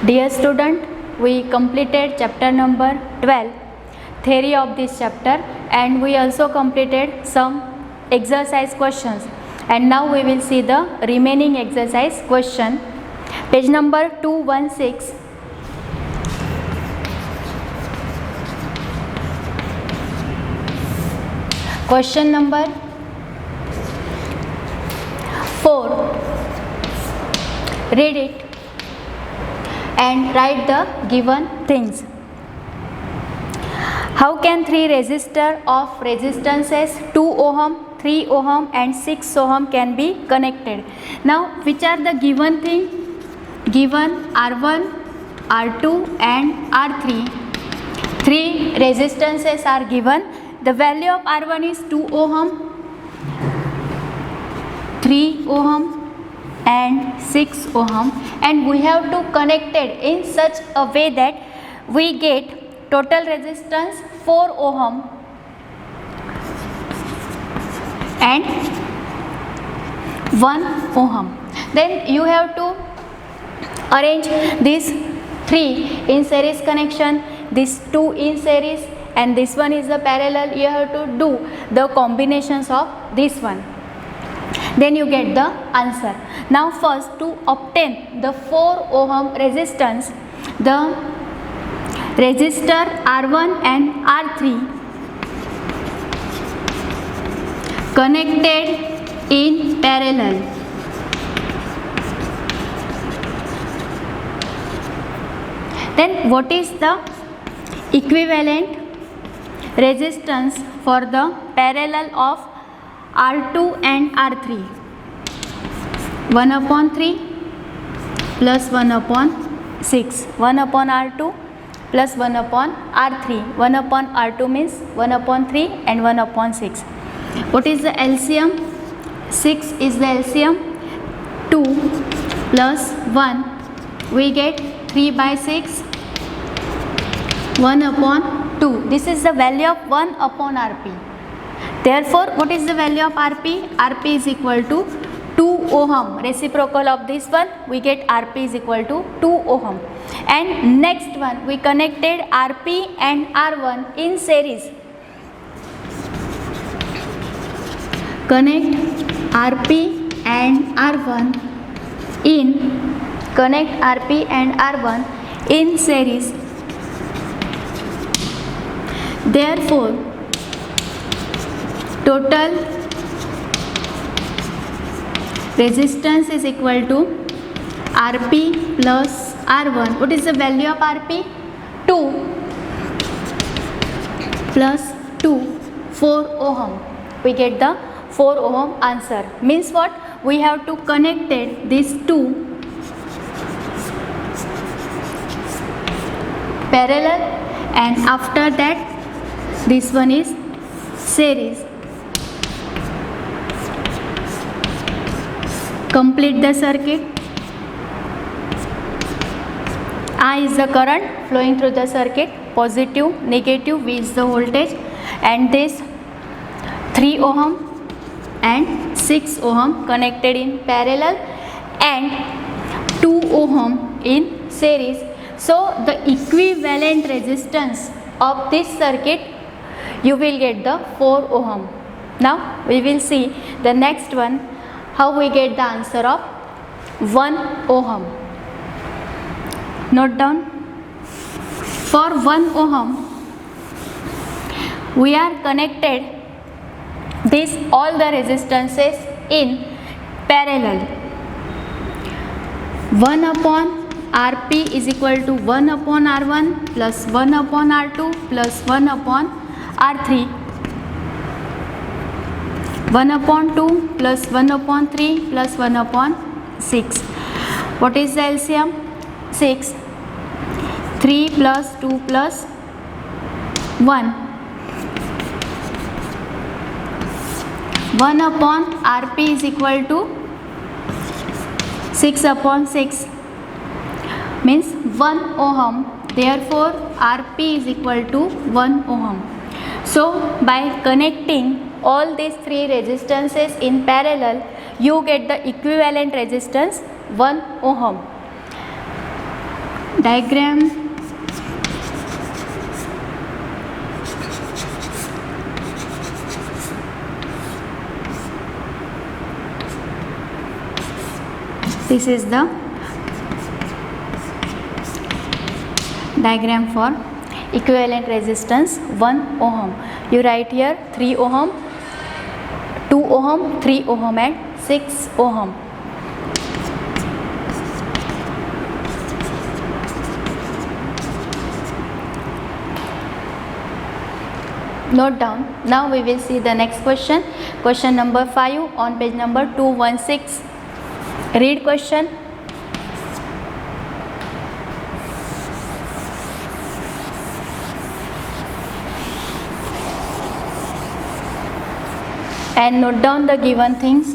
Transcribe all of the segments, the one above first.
Dear student, we completed chapter number 12, theory of this chapter, and we also completed some exercise questions. And now we will see the remaining exercise question. Page number 216. Question number 4. Read it and write the given things. How can three resistors of resistances 2 ohm, 3 ohm and 6 ohm can be connected? Now, which are the given things? Given R1, R2 and R3. Three resistances are given. The value of R1 is 2 ohm, 3 ohm and 6 ohm, and we have to connect it in such a way that we get total resistance 4 ohm and 1 ohm. Then you have to arrange these 3 in series connection, these 2 in series, and this one is the parallel. You have to do the combinations of this one. Then you get the answer. Now first, to obtain the 4 ohm resistance, the resistor R1 and R3 connected in parallel. Then what is the equivalent resistance for the parallel of R2 and R3? 1 upon 3 plus 1 upon 6. 1 upon R2 plus 1 upon R3. 1 upon R2 means 1 upon 3 and 1 upon 6. What is the LCM? 6 is the LCM. 2 plus 1. We get 3 by 6. 1 upon 2. This is the value of 1 upon RP. Therefore, what is the value of RP? RP is equal to 2 ohm. Reciprocal of this one, we get RP is equal to 2 ohm. And next one, we connected RP and R1 in series. Connect RP and R1 in, connect RP and R1 in series. Therefore, total resistance is equal to RP plus R1. What is the value of RP? 2 plus 2, 4 ohm. We get the 4 ohm answer. Means what? We have to connect these 2 parallel, and after that this one is series. Complete the circuit. I is the current flowing through the circuit, positive, negative, V is the voltage, and this 3 ohm and 6 ohm connected in parallel and 2 ohm in series. So the equivalent resistance of this circuit, you will get the 4 ohm. Now we will see the next one, how we get the answer of 1 ohm. Note down. For 1 ohm, we are connected this all the resistances in parallel. 1 upon RP is equal to 1 upon R1 plus 1 upon R2 plus 1 upon R3. 1 upon 2 plus 1 upon 3 plus 1 upon 6. What is the LCM? 6. 3 plus 2 plus 1. 1 upon RP is equal to 6 upon 6. Means 1 ohm. Therefore, RP is equal to 1 ohm. So, by connecting all these 3 resistances in parallel, you get the equivalent resistance 1 ohm. diagram this is the diagram for equivalent resistance 1 ohm. You write here 3 ohm, 2 ohm, 3 ohm and 6 ohm. Note down. Now we will see the next question. Question number 5 on page number 216. Read question. And note down the given things.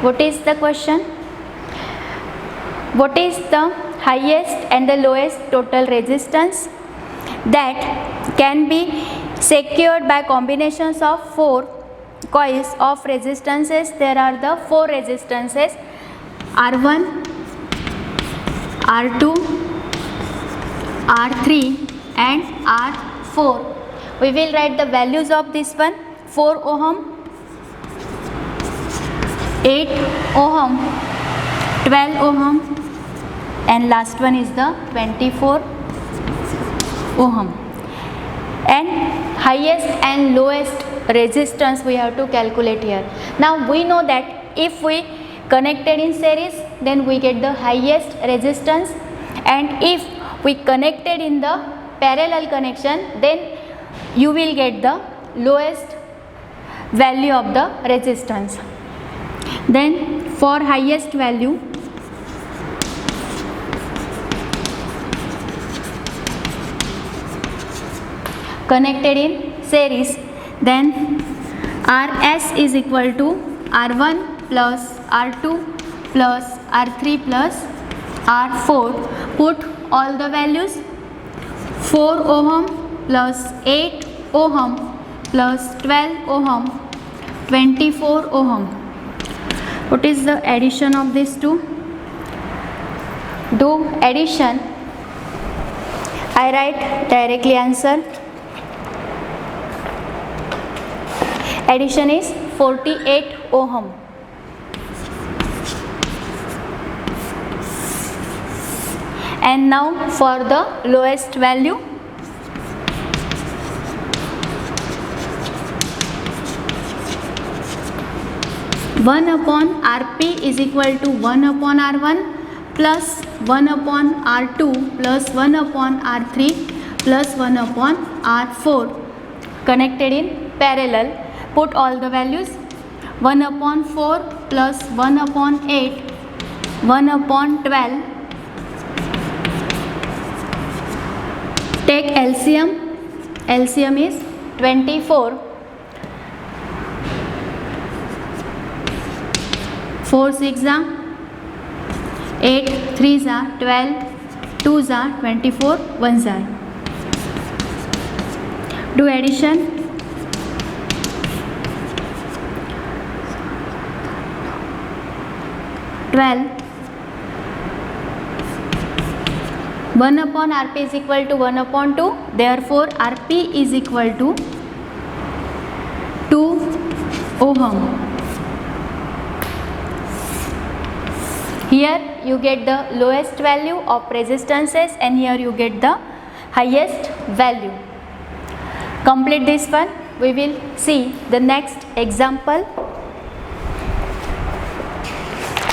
What is the question? What is the highest and the lowest total resistance that can be secured by combinations of 4 coils of resistances? There are the 4 resistances R1, R2, R3 and R4. We will write the values of this one. 4 ohm, 8 ohm, 12 ohm and last one is the 24 ohm. And highest and lowest resistance we have to calculate here. Now we know that if we connected in series, then we get the highest resistance, and if we connected in the parallel connection, then you will get the lowest value of the resistance. Then for highest value, connected in series, then Rs is equal to R1 plus R2 plus R3 plus R4. Put all the values. 4 ohm plus 8 ohm plus 12 ohm, 24 ohm. What is the addition of these two? Do addition. I write directly answer. Addition is 48 ohm. And now for the lowest value. One upon Rp is equal to 1 upon R1 plus 1 upon R2 plus 1 upon R3 plus 1 upon R4 connected in parallel. Put all the values. 1 upon 4 plus 1 upon 8, 1 upon 12. Take LCM. LCM is 24. 4 6 are 8, 3 are 12, 2 are 24, 1 are. Do addition. 12. 1 upon Rp is equal to 1 upon 2. Therefore, Rp is equal to 2 ohm. Here you get the lowest value of resistances and here you get the highest value. Complete this one. We will see the next example.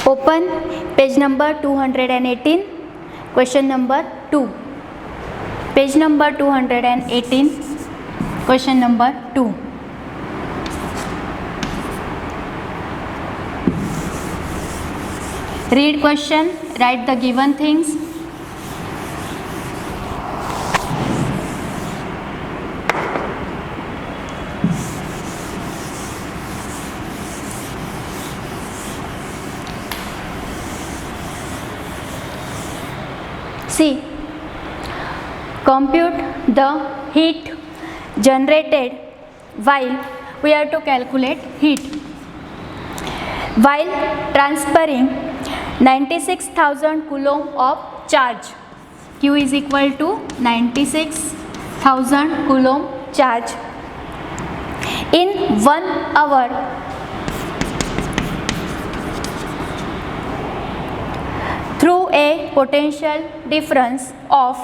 Open page number 218, question number 2. Page number 218, question number 2. Read question, write the given things. See, compute the heat generated while we have to calculate heat. while transferring 96,000 coulomb of charge. Q is equal to 96,000 coulomb charge in 1 hour through a potential difference of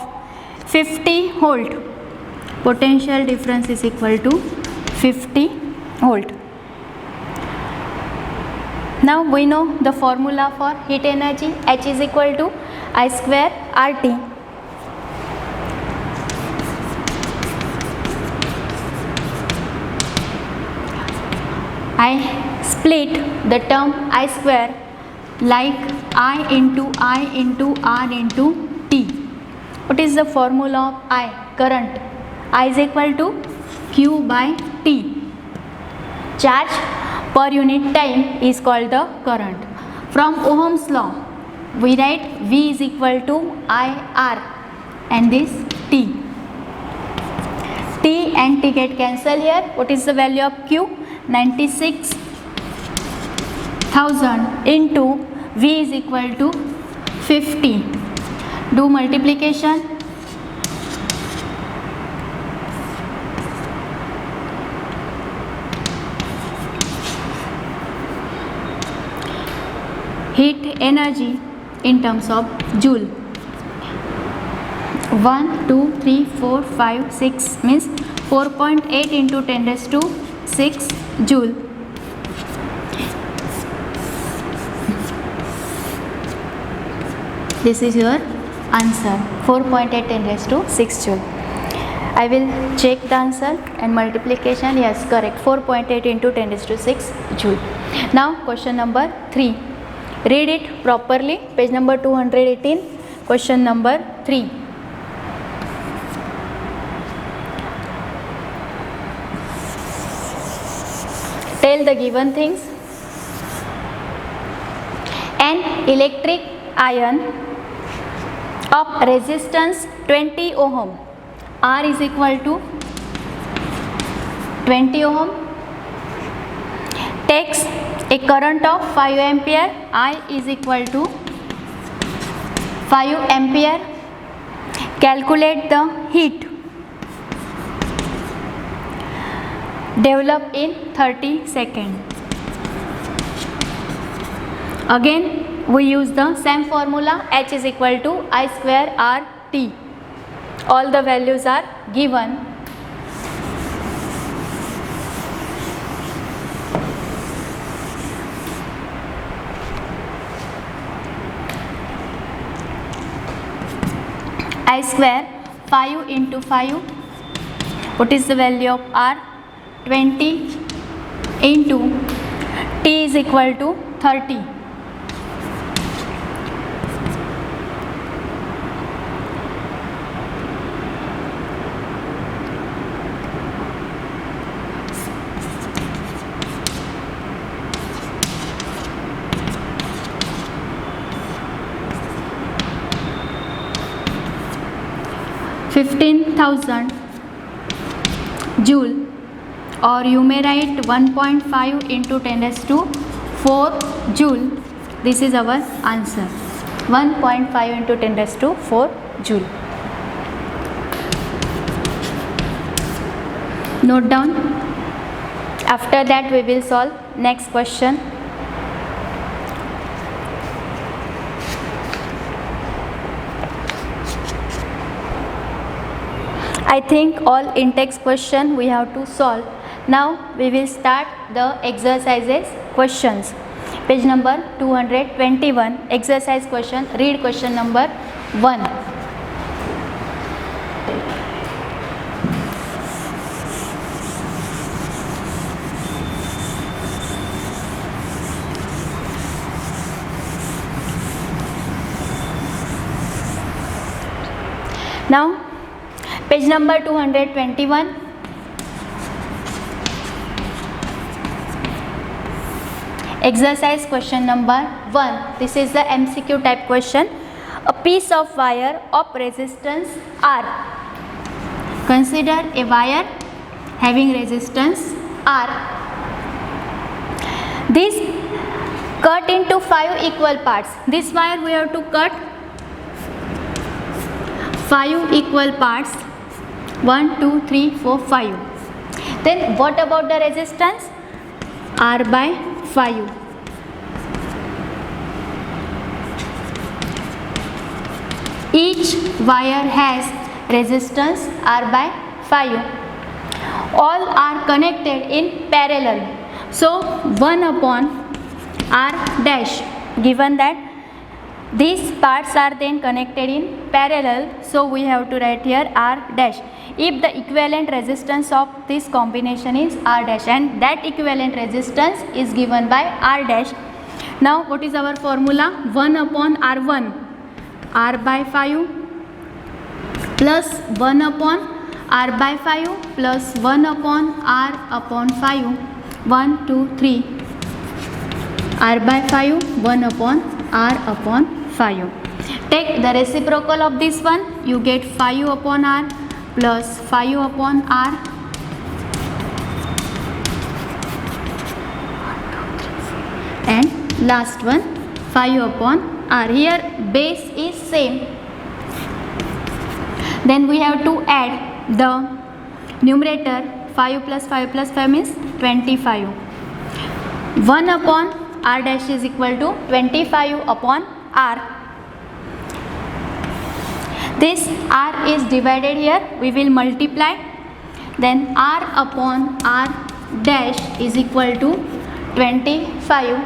50 volt. Potential difference is equal to 50 volt. Now we know the formula for heat energy. H is equal to I square RT. I split the term I square like I into R into T. What is the formula of I? Current. I is equal to Q by T. Charge per unit time is called the current. From Ohm's law, we write V is equal to IR and this T. T and T get cancelled here. What is the value of Q? 96,000 into V is equal to 50. Do multiplication. Heat energy in terms of joule. 1, 2, 3, 4, 5, 6 means 4.8 into 10 raised to 6 joule. This is your answer, 4.8 10 raised to 6 joule. I will check the answer and multiplication. Yes, correct, 4.8 into 10 raised to 6 joule. Now question number 3. Read it properly. Page number 218. Question number 3. Tell the given things. An electric iron of resistance 20 ohm, R is equal to 20 ohm, takes a current of 5 ampere, I is equal to 5 ampere. Calculate the heat developed in 30 seconds. Again we use the same formula. H is equal to I square RT. All the values are given. I square 5 into 5. What is the value of R? 20 into T is equal to 30. (15,000) joule, or you may write 1.5 into 10 raised to 4 joule. This is our answer, 1.5 into 10 raised to 4 joule. Note down. After that we will solve next question. I think all in-text question we have to solve. Now we will start the exercises questions. Page number 221, exercise question. Read question number 1. Now page number 221. Exercise question number 1. This is the MCQ type question. A piece of wire of resistance R. Consider a wire having resistance R. This cut into 5 equal parts. This wire we have to cut 5 equal parts. 1, 2, 3, 4, 5. Then what about the resistance? R by 5. Each wire has resistance R by 5. All are connected in parallel. So 1 upon R dash, given that these parts are then connected in parallel, so we have to write here R dash. If the equivalent resistance of this combination is R dash, and that equivalent resistance is given by R dash. Now what is our formula? 1 upon R1, R by 5 plus 1 upon R by 5 plus 1 upon R upon 5. 1, 2, 3. R by 5, 1 upon R upon 5. Take the reciprocal of this one, you get 5 upon R plus 5 upon R. And last one, 5 upon R. Here base is same. Then we have to add the numerator. 5 plus 5 plus 5 means 25. 1 upon R dash is equal to 25 upon R. This R is divided here, we will multiply. Then R upon R dash is equal to 25.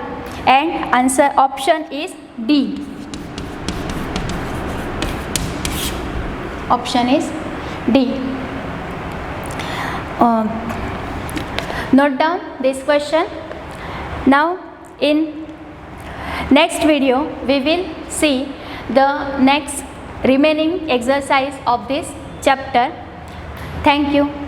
And answer option is D. Option is D. Note down this question. Now in next video we will see the next remaining exercise of this chapter. Thank you.